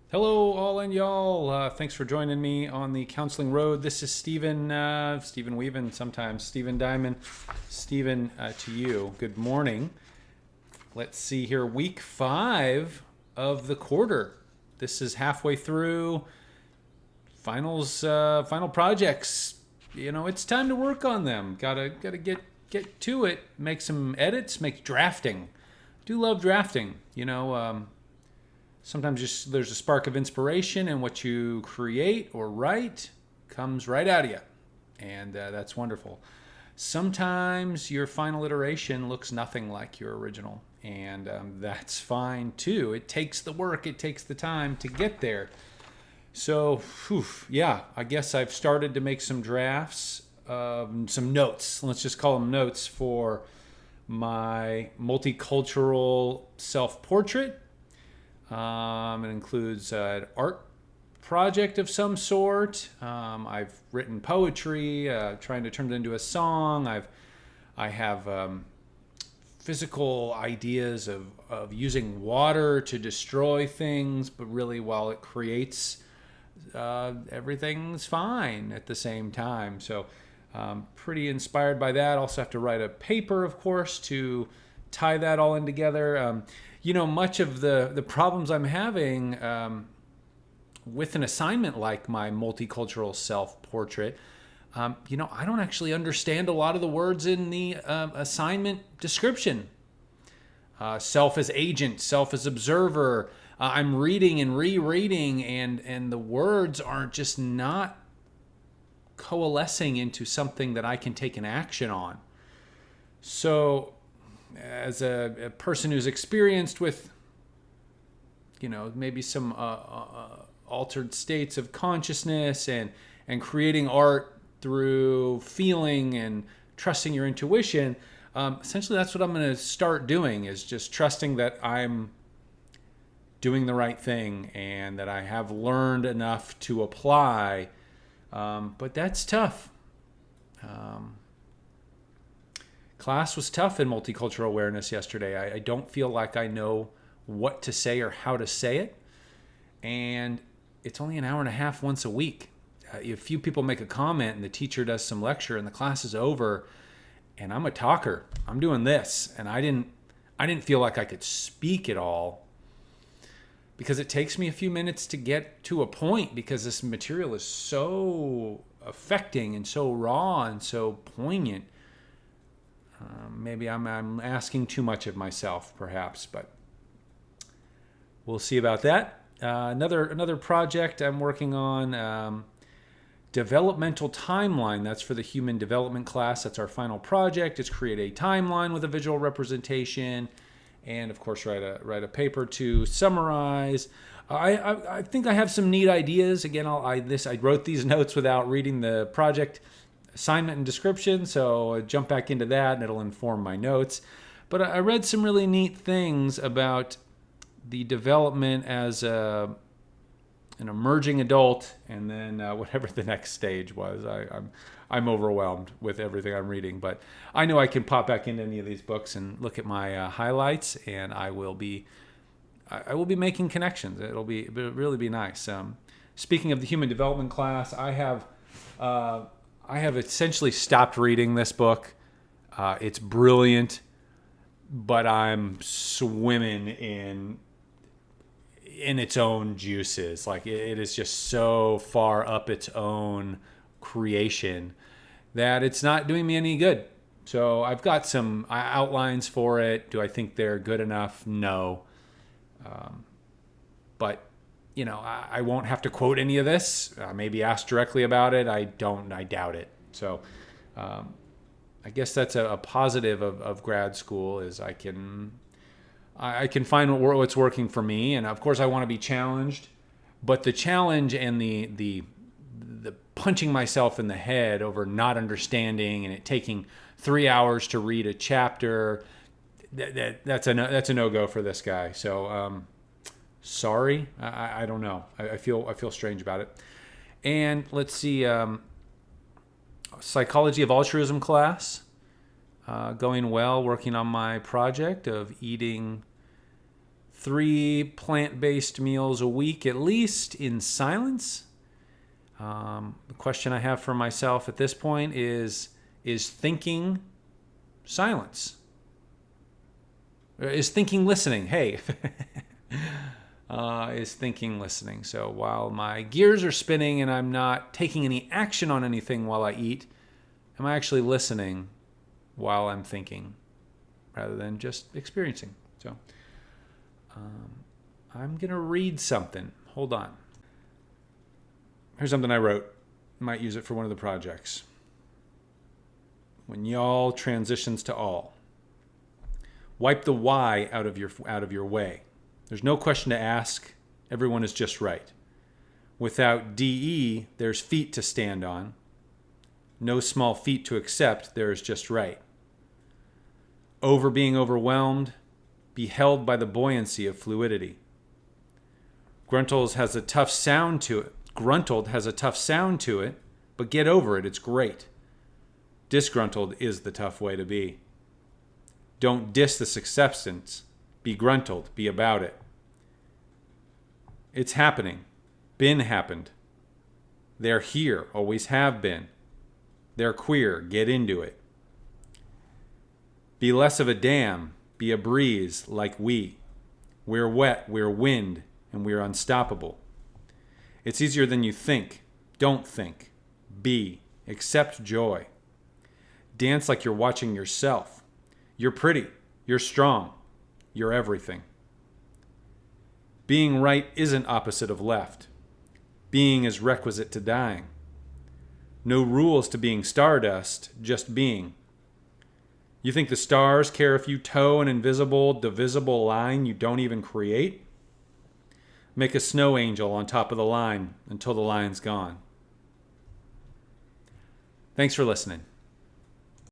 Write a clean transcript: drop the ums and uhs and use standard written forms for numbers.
Hello, all and y'all. Thanks for joining me on the counseling road. This is Stephen Weaven, sometimes Stephen Diamond. Stephen, to you. Good morning. Let's see here. Week 5 of the quarter. This is halfway through. Final projects. It's time to work on them. Gotta get to it. Make some edits. Make drafting. Do love drafting. Sometimes there's a spark of inspiration, and what you create or write comes right out of you. And that's wonderful. Sometimes your final iteration looks nothing like your original, and that's fine too. It takes the work, it takes the time to get there. So, yeah, I guess I've started to make some drafts, some notes. Let's just call them notes for my multicultural self portrait. It includes an art project of some sort. I've written poetry, trying to turn it into a song. I have physical ideas of using water to destroy things, but really while it creates, everything's fine at the same time. So pretty inspired by that. Also have to write a paper, of course, to tie that all in together. Much of the problems I'm having with an assignment like my multicultural self-portrait, I don't actually understand a lot of the words in the assignment description. Self as agent, self as observer. I'm reading and rereading, and the words are just not coalescing into something that I can take an action on. So as a person who's experienced with, maybe some altered states of consciousness and creating art through feeling and trusting your intuition, essentially that's what I'm going to start doing, is just trusting that I'm doing the right thing and that I have learned enough to apply. But that's tough. Class was tough in multicultural awareness yesterday. I don't feel like I know what to say or how to say it. And it's only an hour and a half once a week. A few people make a comment and the teacher does some lecture and the class is over, and I'm a talker. I'm doing this. And I didn't feel like I could speak at all, because it takes me a few minutes to get to a point, because this material is so affecting and so raw and so poignant. Maybe I'm asking too much of myself, perhaps, but we'll see about that. Another project I'm working on, developmental timeline. That's for the human development class. That's our final project. It's create a timeline with a visual representation, and of course write a paper to summarize. I think I have some neat ideas. Again, I wrote these notes without reading the project assignment and description, so I jump back into that and it'll inform my notes. But I read some really neat things about the development as an emerging adult, and then whatever the next stage was. I'm overwhelmed with everything I'm reading, but I know I can pop back into any of these books and look at my highlights, and I will be making connections. It'll really be nice. Speaking of the human development class, I have essentially stopped reading this book. It's brilliant, but I'm swimming in its own juices. Like it is just so far up its own creation that it's not doing me any good. So I've got some outlines for it. Do I think they're good enough? No. But I won't have to quote any of this. Maybe ask directly about it. I doubt it. So I guess that's a positive of grad school, is I can find what's working for me. And of course I want to be challenged, but the challenge and the punching myself in the head over not understanding and it taking 3 hours to read a chapter, that's a no-go for this guy. So sorry, I don't know. I feel strange about it. And let's see, psychology of altruism class, going well. Working on my project of eating 3 plant-based meals a week at least in silence. The question I have for myself at this point is thinking silence? Is thinking listening? Hey, is thinking listening? So while my gears are spinning and I'm not taking any action on anything while I eat, am I actually listening while I'm thinking rather than just experiencing? So I'm going to read something. Hold on. Here's something I wrote. Might use it for one of the projects. When y'all transitions to all, wipe the why out of your way. There's no question to ask. Everyone is just right. Without DE, there's feet to stand on. No small feat to accept. There is just right. Over being overwhelmed, be held by the buoyancy of fluidity. Gruntled has a tough sound to it, but get over it. It's great. Disgruntled is the tough way to be. Don't diss the acceptance. Be gruntled. Be about it. It's happening. Been happened. They're here. Always have been. They're queer. Get into it. Be less of a dam. Be a breeze like we. We're wet. We're wind. And we're unstoppable. It's easier than you think. Don't think. Be. Accept joy. Dance like you're watching yourself. You're pretty. You're strong. You're everything. Being right isn't opposite of left. Being is requisite to dying. No rules to being stardust, just being. You think the stars care if you toe an invisible, divisible line you don't even create? Make a snow angel on top of the line until the line's gone. Thanks for listening.